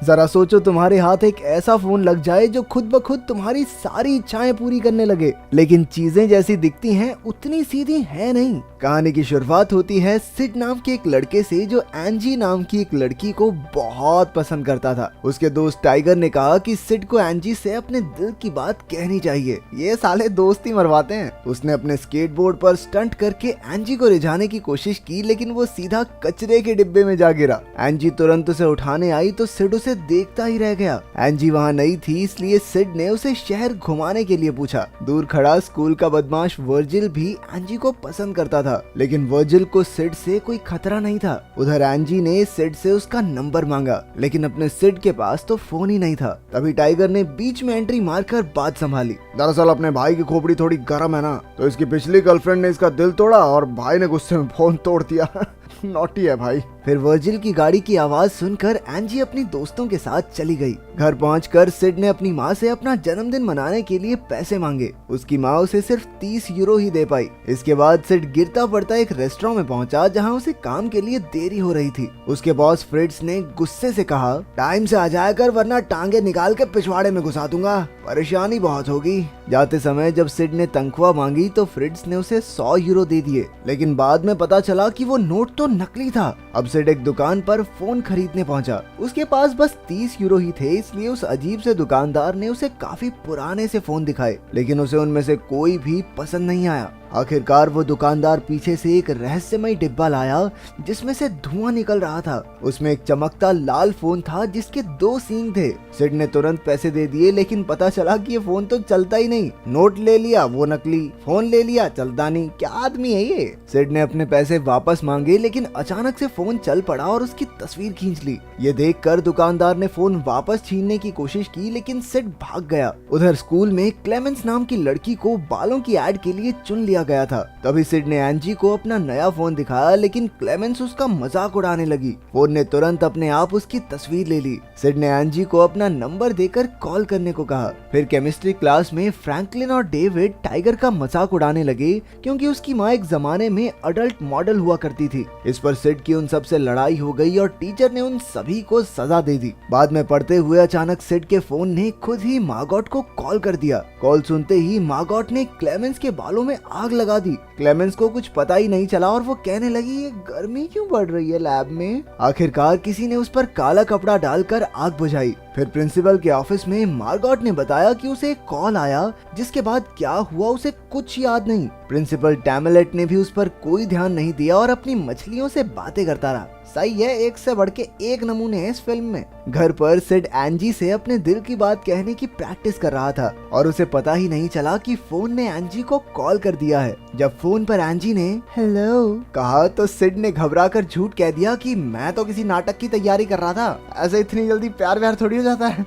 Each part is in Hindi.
जरा सोचो तुम्हारे हाथ एक ऐसा फोन लग जाए जो खुद ब खुद तुम्हारी सारी इच्छाएं पूरी करने लगे, लेकिन चीजें जैसी दिखती हैं उतनी सीधी है नहीं। कहानी की शुरुआत होती है सिड नाम के एक लड़के से जो एंजी नाम की एक लड़की को बहुत पसंद करता था। उसके दोस्त टाइगर ने कहा कि सिड को एंजी से अपने दिल की बात कहनी चाहिए, ये साले दोस्ती मरवाते हैं। उसने अपने स्केटबोर्ड पर स्टंट करके एंजी को रिझाने की कोशिश की, लेकिन वो सीधा कचरे के डिब्बे में जा गिरा। एंजी तुरंत उसे उठाने आई तो सिड उसे देखता ही रह गया। एंजी वहाँ नहीं थी, इसलिए सिड ने उसे शहर घुमाने के लिए पूछा। दूर खड़ा स्कूल का बदमाश वर्जिल भी एंजी को पसंद करता था, लेकिन वर्जिल को सिड से कोई खतरा नहीं था। उधर एंजी ने सिड से उसका नंबर मांगा, लेकिन अपने सिड के पास तो फोन ही नहीं था। तभी टाइगर ने बीच में एंट्री मारकर बात संभाली। दरअसल अपने भाई की खोपड़ी थोड़ी गर्म है ना, तो इसकी पिछली गर्लफ्रेंड ने इसका दिल तोड़ा और भाई ने गुस्से में फोन तोड़ दिया। नॉटी है भाई। फिर वर्जिल की गाड़ी की आवाज सुनकर एंजी अपनी दोस्तों के साथ चली गई। घर पहुंचकर सिड ने अपनी माँ से अपना जन्मदिन मनाने के लिए पैसे मांगे। उसकी माँ उसे सिर्फ 30 यूरो ही दे पाई। इसके बाद सिड गिरता पड़ता एक रेस्टोरेंट में पहुंचा जहां उसे काम के लिए देरी हो रही थी। उसके बॉस फ्रिट्ज ने गुस्से से कहा, टाइम से आ जाया कर वरना टांगे निकाल के पिछवाड़े में घुसा दूंगा, परेशानी बहुत होगी। जाते समय जब सिड ने तनख्वाह मांगी तो फ्रिट्ज ने उसे 100 यूरो दे दिए, लेकिन बाद में पता चला कि वो नोट तो नकली था। अब सिड एक दुकान पर फोन खरीदने पहुंचा। उसके पास बस 30 यूरो ही थे, इसलिए उस अजीब से दुकानदार ने उसे काफी पुराने से फोन दिखाए, लेकिन उसे उनमें से कोई भी पसंद नहीं आया। आखिरकार वो दुकानदार पीछे से एक रहस्यमय डिब्बा लाया जिसमें से धुआं निकल रहा था। उसमें एक चमकता लाल फोन था जिसके 2 सींग थे। सिड ने तुरंत पैसे दे दिए, लेकिन पता चला कि ये फोन तो चलता ही नहीं। नोट ले लिया वो नकली, फोन ले लिया चलता नहीं, क्या आदमी है ये। सिड ने अपने पैसे वापस मांगे, लेकिन अचानक से फोन चल पड़ा और उसकी तस्वीर खींच ली। ये देखकर दुकानदार ने फोन वापस छीनने की कोशिश की, लेकिन सिड भाग गया। उधर स्कूल में क्लेमेंस नाम की लड़की को बालों की एड के लिए चुन लिया गया था। तभी सिड ने एंजी को अपना नया फोन दिखाया, लेकिन क्लेमेंस उसका मजाक उड़ाने लगी। फोन ने तुरंत अपने आप उसकी तस्वीर ले ली। सिड ने एंजी को अपना नंबर देकर कॉल करने को कहा। फिर केमिस्ट्री क्लास में फ्रैंकलिन और डेविड टाइगर का मजाक उड़ाने लगे, क्योंकि उसकी माँ एक जमाने में अडल्ट मॉडल हुआ करती थी। इस पर सिड की उन सबसे लड़ाई हो गई और टीचर ने उन सभी को सजा दे दी। बाद में पढ़ते हुए अचानक सिड के फोन ने खुद ही मार्गोट को कॉल कर दिया। कॉल सुनते ही मार्गोट ने क्लेमेंस के बालों में आग लगा दी। क्लेमेंस को कुछ पता ही नहीं चला और वो कहने लगी, ये गर्मी क्यों बढ़ रही है लैब में। आखिरकार किसी ने उस पर काला कपड़ा डालकर आग बुझाई। फिर प्रिंसिपल के ऑफिस में मार्गोट ने बताया कि उसे एक कॉल आया, जिसके बाद क्या हुआ उसे कुछ याद नहीं। प्रिंसिपल टैमलेट ने भी उस पर कोई ध्यान नहीं दिया और अपनी मछलियों से बातें करता रहा। सही है, एक से बढ़ के एक नमूने हैं इस फिल्म में। घर पर सिड एंजी से अपने दिल की बात कहने की प्रैक्टिस कर रहा था और उसे पता ही नहीं चला कि फोन ने एंजी को कॉल कर दिया है। जब फोन पर एंजी ने हेलो कहा तो सिड ने घबराकर झूठ कह दिया कि मैं तो किसी नाटक की तैयारी कर रहा था, ऐसे इतनी जल्दी प्यार व्यार थोड़ी हो जाता है।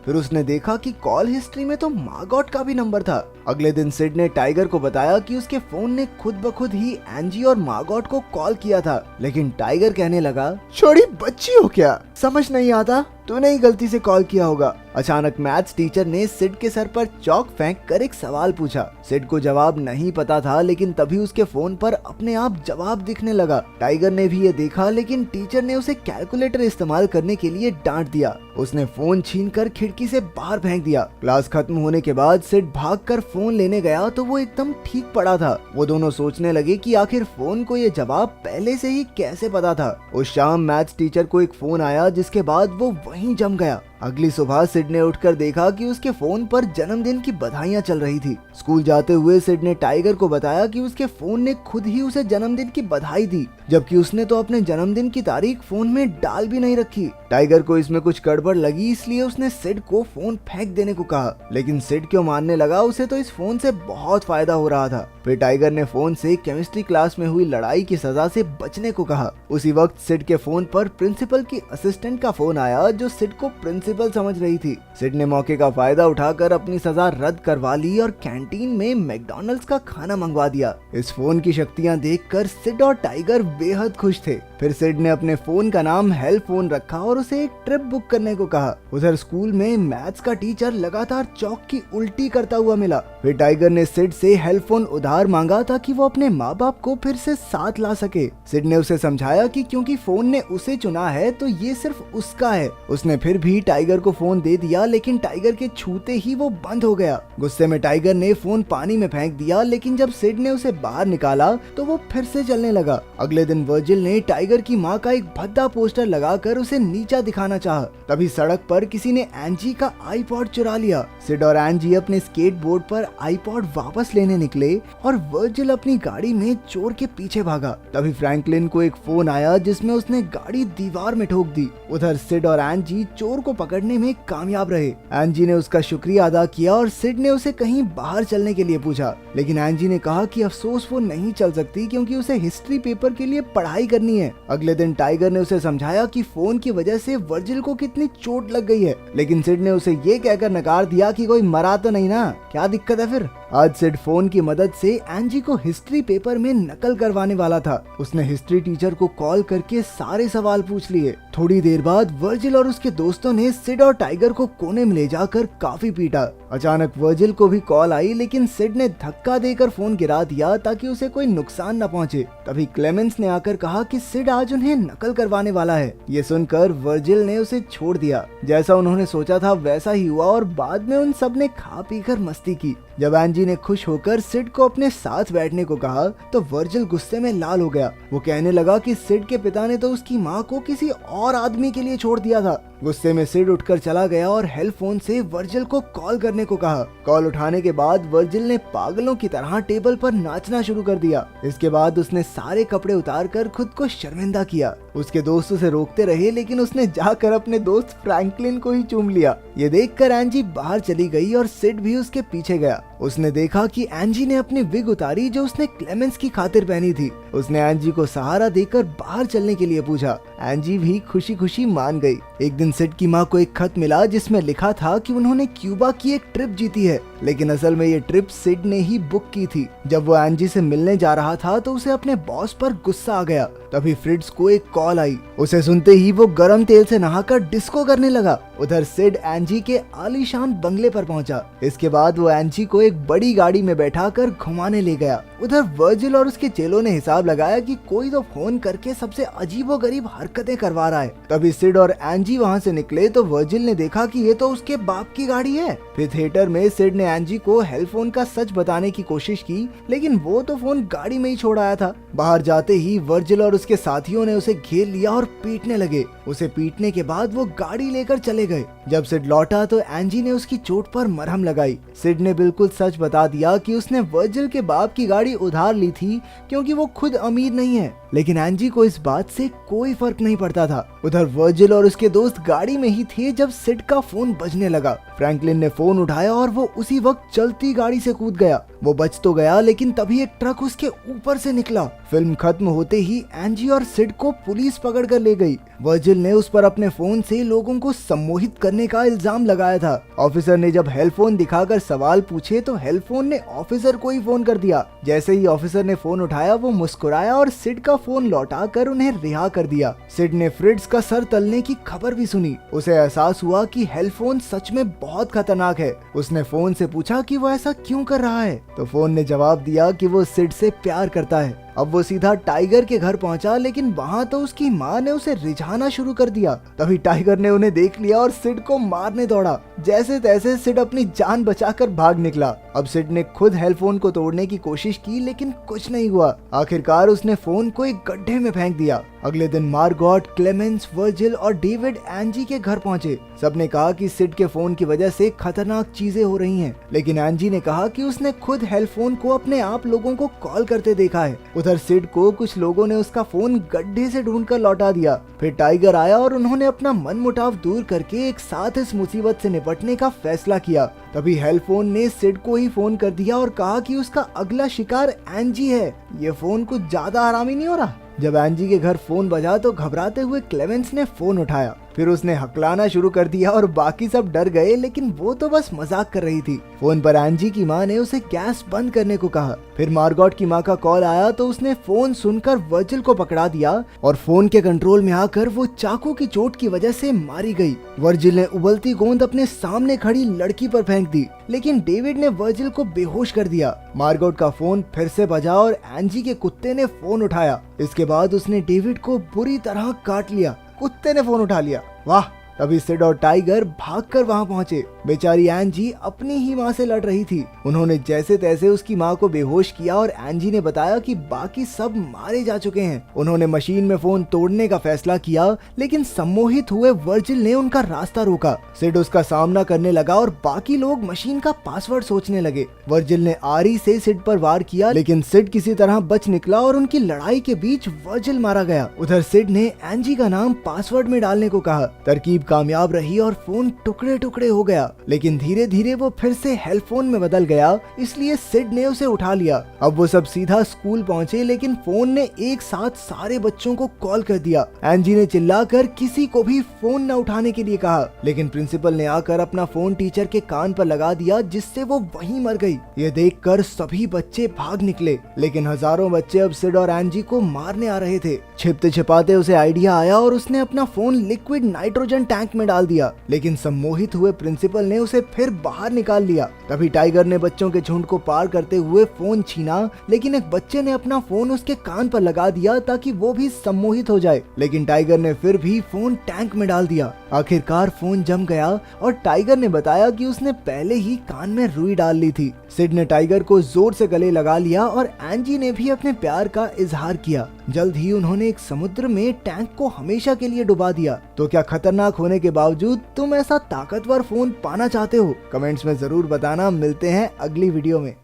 फिर उसने देखा कि कॉल हिस्ट्री में तो मार्गोट का भी नंबर था। अगले दिन सिड ने टाइगर को बताया कि उसके फोन ने खुद ब खुद ही एंजी और मार्गोट को कॉल किया था, लेकिन टाइगर कहने लगा, छोड़ी बच्ची हो क्या, समझ नहीं आता, तूने ही गलती से कॉल किया होगा। अचानक मैथ्स टीचर ने सिड के सर पर चौक फेंक कर एक सवाल पूछा। सिड को जवाब नहीं पता था, लेकिन तभी उसके फोन पर अपने आप जवाब दिखने लगा। टाइगर ने भी ये देखा, लेकिन टीचर ने उसे कैलकुलेटर इस्तेमाल करने के लिए डांट दिया। उसने फोन छीनकर खिड़की से बाहर फेंक दिया। क्लास खत्म होने के बाद सिड भागकर फोन लेने गया तो वो एकदम ठीक पड़ा था। वो दोनों सोचने लगे कि आखिर फोन को ये जवाब पहले से ही कैसे पता था। उस शाम मैथ्स टीचर को एक फोन आया, जिसके बाद वो वहीं जम गया। अगली सुबह सिड ने उठकर देखा कि उसके फोन पर जन्मदिन की बधाइयां चल रही थी। स्कूल जाते हुए सिड ने टाइगर को बताया कि उसके फोन ने खुद ही उसे जन्मदिन की बधाई दी, जबकि उसने तो अपने जन्मदिन की तारीख फोन में डाल भी नहीं रखी। टाइगर को इसमें कुछ गड़बड़ लगी, इसलिए उसने सिड को फोन फेंक देने को कहा, लेकिन सिड क्यों मानने लगा, उसे तो इस फोन से बहुत फायदा हो रहा था। फिर टाइगर ने फोन से केमिस्ट्री क्लास में हुई लड़ाई की सजा से बचने को कहा। उसी वक्त सिड के फोन पर प्रिंसिपल की असिस्टेंट का फोन आया, जो सिड को प्रिंसिपल प्रिंसिपल समझ रही थी। सिड ने मौके का फायदा उठाकर अपनी सजा रद्द करवा ली और कैंटीन में मैकडॉनल्ड्स का खाना मंगवा दिया। इस फोन की शक्तियां देखकर सिड और टाइगर बेहद खुश थे। फिर सिड ने अपने फोन का नाम हेल्प फोन रखा और उसे एक ट्रिप बुक करने को कहा। उधर स्कूल में मैथ्स का टीचर लगातार चौक की उल्टी करता हुआ मिला। फिर टाइगर ने सिड से हेल्प फोन उधार मांगा ताकि वो अपने माँ बाप को फिर से साथ ला सके। सिड ने उसे समझाया कि क्योंकि फोन ने उसे चुना है तो ये सिर्फ उसका है। उसने फिर भी टाइगर को फोन दे दिया, लेकिन टाइगर के छूते ही वो बंद हो गया। गुस्से में टाइगर ने फोन पानी में फेंक दिया, लेकिन जब सिड ने उसे बाहर निकाला तो वो फिर से चलने लगा। अगले दिन वर्जिल ने टाइगर की माँ का एक भद्दा पोस्टर लगाकर उसे नीचा दिखाना चाहा। तभी सड़क पर किसी ने एंजी का आईपॉड चुरा लिया। सिड और एंजी अपने स्केटबोर्ड पर आईपॉड वापस लेने निकले और वर्जिल अपनी गाड़ी में चोर के पीछे भागा। तभी फ्रैंकलिन को एक फोन आया जिसमें उसने गाड़ी दीवार में ठोक दी। उधर सिड और एंजी चोर को पकड़ने में कामयाब रहे। एंजी ने उसका शुक्रिया अदा किया और सिड ने उसे कहीं बाहर चलने के लिए पूछा, लेकिन एंजी ने कहा कि अफसोस वो नहीं चल सकती क्योंकि उसे हिस्ट्री पेपर के लिए पढ़ाई करनी है। अगले दिन टाइगर ने उसे समझाया कि फोन की वजह से वर्जिल को कितनी चोट लग गई है, लेकिन सिड ने उसे ये कहकर नकार दिया कि कोई मरा तो नहीं ना, क्या दिक्कत है फिर। आज सिड फोन की मदद से एंजी को हिस्ट्री पेपर में नकल करवाने वाला था। उसने हिस्ट्री टीचर को कॉल करके सारे सवाल पूछ लिए। थोड़ी देर बाद वर्जिल और उसके दोस्तों ने सिड और टाइगर को कोने में ले जाकर काफी पीटा। अचानक वर्जिल को भी कॉल आई, लेकिन सिड ने धक्का देकर फोन गिरा दिया ताकि उसे कोई नुकसान न पहुंचे। तभी क्लेमेंस ने आकर कहा कि सिड आज उन्हें नकल करवाने वाला है। ये सुनकर वर्जिल ने उसे छोड़ दिया। जैसा उन्होंने सोचा था वैसा ही हुआ और बाद में उन सब ने खा पी कर मस्ती की। जब एंजी ने खुश होकर सिड को अपने साथ बैठने को कहा तो वर्जिल गुस्से में लाल हो गया। वो कहने लगा कि सिड के पिता ने तो उसकी माँ को किसी और आदमी के लिए छोड़ दिया था। गुस्से में सिड उठकर चला गया और हेल्प फोन से वर्जिल को कॉल करने को कहा। कॉल उठाने के बाद वर्जिल ने पागलों की तरह टेबल पर नाचना शुरू कर दिया। इसके बाद उसने सारे कपड़े उतारकर खुद को शर्मिंदा किया। उसके दोस्त उसे रोकते रहे, लेकिन उसने जाकर अपने दोस्त फ्रैंकलिन को ही चूम लिया। ये देखकर एंजी बाहर चली गई और सिड भी उसके पीछे गया। उसने देखा कि एंजी ने अपनी विग उतारी जो उसने क्लेमेंस की खातिर पहनी थी। उसने एंजी को सहारा देकर बाहर चलने के लिए पूछा। एंजी भी खुशी खुशी मान गई। एक दिन सिड की माँ को एक खत मिला जिसमें लिखा था कि उन्होंने क्यूबा की एक ट्रिप जीती है, लेकिन असल में ये ट्रिप सिड ने ही बुक की थी। जब वो एंजी से मिलने जा रहा था तो उसे अपने बॉस पर गुस्सा आ गया। तभी फ्रिट्ज को एक कॉल आई। उसे सुनते ही वो गर्म तेल से नहाकर डिस्को करने लगा। उधर सिड एंजी के आलीशान बंगले पर पहुंचा। इसके बाद वो एंजी को एक बड़ी गाड़ी में बैठाकर घुमाने ले गया। उधर वर्जिल और उसके चेलों ने हिसाब लगाया कि कोई तो फोन करके सबसे अजीबोगरीब हरकतें करवा रहा है। तभी सिड और एंजी वहां से निकले तो वर्जिल ने देखा कि ये तो उसके बाप की गाड़ी है। फिर थिएटर में सिड ने एंजी को हेल्प फोन का सच बताने की कोशिश की, लेकिन वो तो फोन गाड़ी में ही छोड़ आया था। बाहर जाते ही वर्जिल और उसके साथियों ने उसे घेर लिया और पीटने लगे। उसे पीटने के बाद वो गाड़ी लेकर चले गए। जब सिड लौटा तो एंजी ने उसकी चोट पर मरहम लगाई। सिड ने बिल्कुल सच बता दिया कि उसने वर्जिल के बाप की गाड़ी उधार ली थी क्योंकि वो खुद अमीर नहीं है, लेकिन एंजी को इस बात से कोई फर्क नहीं पड़ता था। उधर वर्जिल और उसके दोस्त गाड़ी में ही थे जब सिड का फोन बजने लगा। फ्रैंकलिन ने फोन उठाया और वो उसी वक्त चलती गाड़ी से कूद गया। वो बच तो गया, लेकिन तभी एक ट्रक उसके ऊपर से निकला। फिल्म खत्म होते ही एंजी और सिड को पुलिस पकड़ कर ले गई। वर्जिल ने उस पर अपने फोन से लोगों को सम्मोहित करने का इल्जाम लगाया था। ऑफिसर ने जब हेल्प फोन दिखाकर सवाल पूछे तो हेल्प फोन ने ऑफिसर को ही फोन कर दिया। जैसे ही ऑफिसर ने फोन उठाया वो मुस्कुराया और सिड का फोन लौटाकर उन्हें रिहा कर दिया। सिड ने फ्रिट्ज का सर तलने की खबर भी सुनी। उसे एहसास हुआ कि हेल्प फोन सच में बहुत खतरनाक है। उसने फोन से पूछा कि वो ऐसा क्यों कर रहा है, तो फोन ने जवाब दिया कि वो सिड से प्यार करता है। अब वो सीधा टाइगर के घर पहुंचा, लेकिन वहां तो उसकी माँ ने उसे रिझाना शुरू कर दिया। तभी टाइगर ने उन्हें देख लिया और सिड को मारने दौड़ा। जैसे तैसे सिड अपनी जान बचाकर भाग निकला। अब सिड ने खुद हेल्प फोन को तोड़ने की कोशिश की, लेकिन कुछ नहीं हुआ। आखिरकार उसने फोन को एक गड्ढे में फेंक दिया। अगले दिन मार्गॉट, क्लेमेंस, वर्जिल और डेविड एंजी के घर पहुंचे। सबने कहा कि सिड के फोन की वजह से खतरनाक चीजें हो रही हैं, लेकिन एंजी ने कहा कि उसने खुद हेल्प फोन को अपने आप लोगों को कॉल करते देखा है। उधर सिड को कुछ लोगों ने उसका फोन गड्ढे से ढूंढकर लौटा दिया। फिर टाइगर आया और उन्होंने अपना मनमुटाव दूर करके एक साथ इस मुसीबत से निपटने का फैसला किया। तभी हेल्प फोन ने सिड को ही फोन कर दिया और कहा कि उसका अगला शिकार एंजी है। ये फोन कुछ ज्यादा आरामी नहीं हो रहा। जब एंजी के घर फोन बजा तो घबराते हुए क्लेमेंस ने फोन उठाया। फिर उसने हकलाना शुरू कर दिया और बाकी सब डर गए, लेकिन वो तो बस मजाक कर रही थी। फोन पर एंजी की माँ ने उसे गैस बंद करने को कहा। फिर मार्गोट की माँ का कॉल आया तो उसने फोन सुनकर वर्जिल को पकड़ा दिया और फोन के कंट्रोल में आकर वो चाकू की चोट की वजह से मारी गई। वर्जिल ने उबलती गोंद अपने सामने खड़ी लड़की पर फेंक दी, लेकिन डेविड ने वर्जिल को बेहोश कर दिया। मार्गोट का फोन फिर से बजा और एंजी के कुत्ते ने फोन उठाया। इसके बाद उसने डेविड को बुरी तरह काट लिया। कुत्ते ने फोन उठा लिया, वाह। तभी सिड और टाइगर भागकर वहां पहुंचे। बेचारी एंजी अपनी ही माँ से लड़ रही थी। उन्होंने जैसे तैसे उसकी माँ को बेहोश किया और एंजी ने बताया कि बाकी सब मारे जा चुके हैं। उन्होंने मशीन में फोन तोड़ने का फैसला किया, लेकिन सम्मोहित हुए वर्जिल ने उनका रास्ता रोका। सिड उसका सामना करने लगा और बाकी लोग मशीन का पासवर्ड सोचने लगे। वर्जिल ने आरी से सिड पर वार किया, लेकिन सिड किसी तरह बच निकला और उनकी लड़ाई के बीच वर्जिल मारा गया। उधर सिड ने एंजी का नाम पासवर्ड में डालने को कहा। तरकीब कामयाब रही और फोन टुकड़े टुकड़े हो गया, लेकिन धीरे धीरे वो फिर से हेल्प फोन में बदल गया, इसलिए सिड ने उसे उठा लिया। अब वो सब सीधा स्कूल पहुंचे, लेकिन फोन ने एक साथ सारे बच्चों को कॉल कर दिया। एंजी ने चिल्लाकर किसी को भी फोन न उठाने के लिए कहा, लेकिन प्रिंसिपल ने आकर अपना फोन टीचर के कान पर लगा दिया, जिससे वो वहीं मर गई। ये देखकर सभी बच्चे भाग निकले, लेकिन हजारों बच्चे अब सिड और एंजी को मारने आ रहे थे। छिपते छिपाते उसे आइडिया आया और उसने अपना फोन लिक्विड नाइट्रोजन टैंक में डाल दिया, लेकिन सम्मोहित हुए प्रिंसिपल ने उसे फिर बाहर निकाल लिया। तभी टाइगर ने बच्चों के झुंड को पार करते हुए फोन छीना, लेकिन एक बच्चे ने अपना फोन उसके कान पर लगा दिया ताकि वो भी सम्मोहित हो जाए, लेकिन टाइगर ने फिर भी फोन टैंक में डाल दिया। आखिरकार फोन जम गया और टाइगर ने बताया कि उसने पहले ही कान में रुई डाल ली थी। सिड ने टाइगर को जोर से गले लगा लिया और एंजी ने भी अपने प्यार का इजहार किया। जल्द ही उन्होंने एक समुद्र में टैंक को हमेशा के लिए डुबा दिया। तो क्या खतरनाक होने के बावजूद तुम ऐसा ताकतवर फोन पाना चाहते हो? कमेंट्स में जरूर बताना। मिलते हैं अगली वीडियो में।